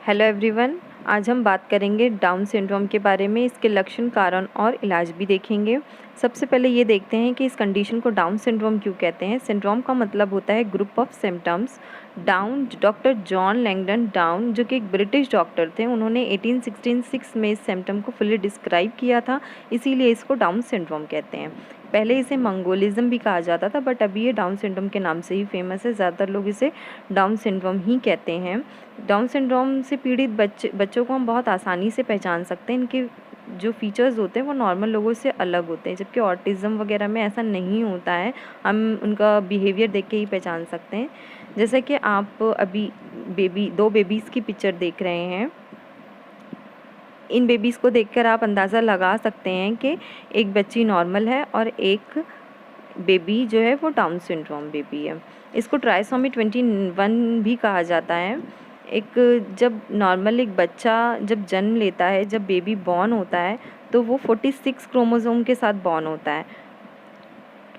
Hello everyone, आज हम बात करेंगे डाउन सिंड्रोम के बारे में। इसके लक्षण, कारण और इलाज भी देखेंगे। सबसे पहले ये देखते हैं कि इस कंडीशन को डाउन सिंड्रोम क्यों कहते हैं। सिंड्रोम का मतलब होता है group of symptoms. Down, doctor John Langdon down, जो कि एक ब्रिटिश डॉक्टर थे, उन्होंने 1866 में इस सिम्टम को फुली डिस्क्राइब किया था, इसीलिए इसको डाउन सिंड्रोम कहते हैं। पहले इसे मंगोलिज्म भी कहा जाता था, बट अभी ये डाउन सिंड्रोम के नाम से ही फेमस है। ज़्यादातर लोग इसे डाउन सिंड्रोम ही कहते हैं। डाउन सिंड्रोम से पीड़ित बच्चों को हम बहुत आसानी से पहचान सकते हैं। इनके जो फीचर्स होते हैं वो नॉर्मल लोगों से अलग होते हैं, जबकि ऑटिज़म वगैरह में ऐसा नहीं होता है। हम उनका बिहेवियर देख के ही पहचान सकते हैं। जैसे कि आप अभी दो बेबीज़ की पिक्चर देख रहे हैं। इन बेबीज़ को देखकर आप अंदाज़ा लगा सकते हैं कि एक बच्ची नॉर्मल है और एक बेबी जो है वो डाउन सिंड्रोम बेबी है। इसको ट्राइसोमी 21 भी कहा जाता है। जब नॉर्मल एक बच्चा जब जन्म लेता है, जब बेबी बॉर्न होता है, तो वो 46 क्रोमोसोम के साथ बॉर्न होता है।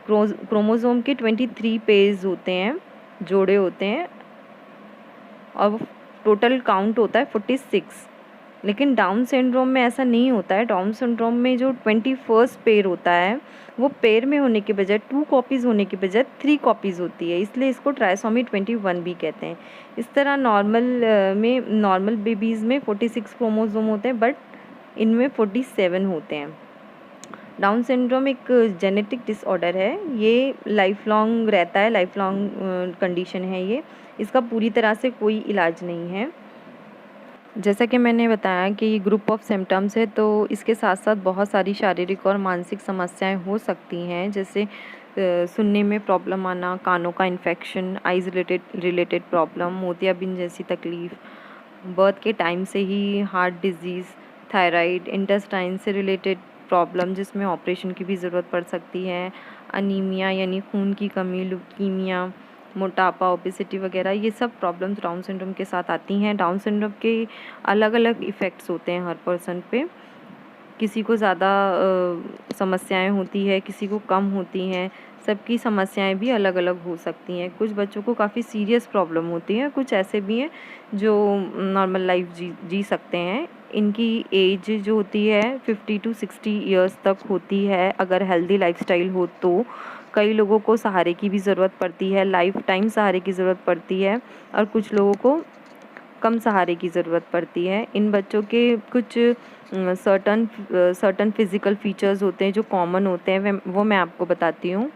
क्रोमोसोम के 23 पेयर्स होते हैं, जोड़े होते हैं, और टोटल काउंट होता है 46। लेकिन डाउन सिंड्रोम में ऐसा नहीं होता है। डाउन सिंड्रोम में जो 21st पेयर होता है, वो पेयर में होने के बजाय 2 कॉपीज़ होने के बजाय 3 कॉपीज़ होती है, इसलिए इसको ट्राइसोमी 21 भी कहते हैं। इस तरह नॉर्मल बेबीज़ में 46 क्रोमोसोम होते हैं, बट इनमें 47 होते हैं। डाउन सिंड्रोम एक जेनेटिक डिसऑर्डर है। ये लाइफ लॉन्ग रहता है, लाइफ लॉन्ग कंडीशन है ये। इसका पूरी तरह से कोई इलाज नहीं है। जैसा कि मैंने बताया कि ये ग्रुप ऑफ सिम्टम्स है, तो इसके साथ साथ बहुत सारी शारीरिक और मानसिक समस्याएं हो सकती हैं, जैसे सुनने में प्रॉब्लम आना, कानों का इन्फेक्शन, आइज़ रिलेटेड प्रॉब्लम, मोतियाबिंद जैसी तकलीफ़, बर्थ के टाइम से ही हार्ट डिजीज़, थायराइड, इंटेस्टाइन से रिलेटेड प्रॉब्लम जिसमें ऑपरेशन की भी ज़रूरत पड़ सकती है, अनीमिया यानी खून की कमी, ल्यूकीमिया, मोटापा, ओबेसिटी वगैरह, ये सब प्रॉब्लम्स डाउन सिंड्रोम के साथ आती हैं। डाउन सिंड्रोम के अलग अलग इफ़ेक्ट्स होते हैं हर पर्सन पे। किसी को ज़्यादा समस्याएं होती है, किसी को कम होती हैं। सबकी समस्याएं भी अलग अलग हो सकती हैं। कुछ बच्चों को काफ़ी सीरियस प्रॉब्लम होती है, कुछ ऐसे भी हैं जो नॉर्मल लाइफ जी सकते हैं। इनकी एज जो होती है 50 to 60 ईयर्स तक होती है, अगर हेल्दी लाइफस्टाइल हो तो। कई लोगों को सहारे की भी ज़रूरत पड़ती है, लाइफ टाइम सहारे की ज़रूरत पड़ती है, और कुछ लोगों को कम सहारे की ज़रूरत पड़ती है। इन बच्चों के कुछ सर्टन फिज़िकल फीचर्स होते हैं जो कॉमन होते हैं, वो मैं आपको बताती हूँ।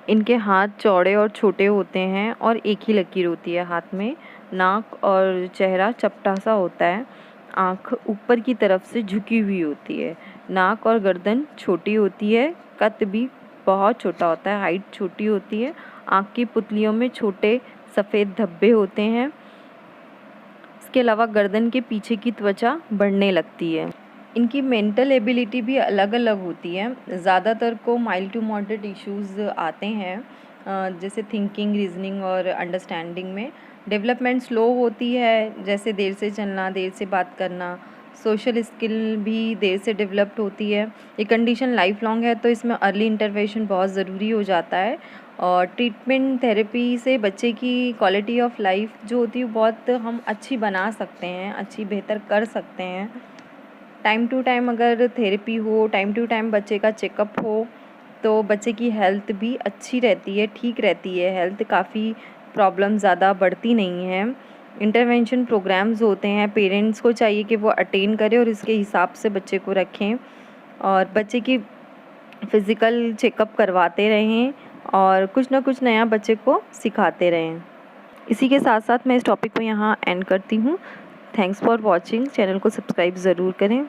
इनके हाथ चौड़े और छोटे होते हैं और एक ही लकीर होती है हाथ में। नाक और चेहरा चपटा सा होता है। आँख ऊपर की तरफ से झुकी हुई होती है। नाक और गर्दन छोटी होती है। कद भी बहुत छोटा होता है, हाइट छोटी होती है। आँख की पुतलियों में छोटे सफ़ेद धब्बे होते हैं। इसके अलावा गर्दन के पीछे की त्वचा बढ़ने लगती है। इनकी मेंटल एबिलिटी भी अलग अलग होती है। ज़्यादातर को माइल्ड टू मॉडरेट इश्यूज़ आते हैं, जैसे थिंकिंग, रीजनिंग और अंडरस्टैंडिंग में। डेवलपमेंट स्लो होती है, जैसे देर से चलना, देर से बात करना। सोशल स्किल भी देर से डेवलप्ड होती है। ये कंडीशन लाइफ लॉन्ग है, तो इसमें अर्ली इंटरवेंशन बहुत ज़रूरी हो जाता है। और ट्रीटमेंट थेरेपी से बच्चे की क्वालिटी ऑफ लाइफ जो होती है बहुत हम अच्छी बना सकते हैं, अच्छी बेहतर कर सकते हैं। टाइम टू टाइम अगर थेरेपी हो, टाइम टू टाइम बच्चे का चेकअप हो, तो बच्चे की हेल्थ भी अच्छी रहती है, ठीक रहती है। हेल्थ काफ़ी प्रॉब्लम ज़्यादा बढ़ती नहीं है। इंटरवेंशन प्रोग्राम्स होते हैं, पेरेंट्स को चाहिए कि वो अटेंड करें और इसके हिसाब से बच्चे को रखें, और बच्चे की फ़िज़िकल चेकअप करवाते रहें, और कुछ ना कुछ नया बच्चे को सिखाते रहें। इसी के साथ साथ मैं इस टॉपिक को यहाँ एंड करती हूँ। Thanks for watching. चैनल को सब्सक्राइब ज़रूर करें।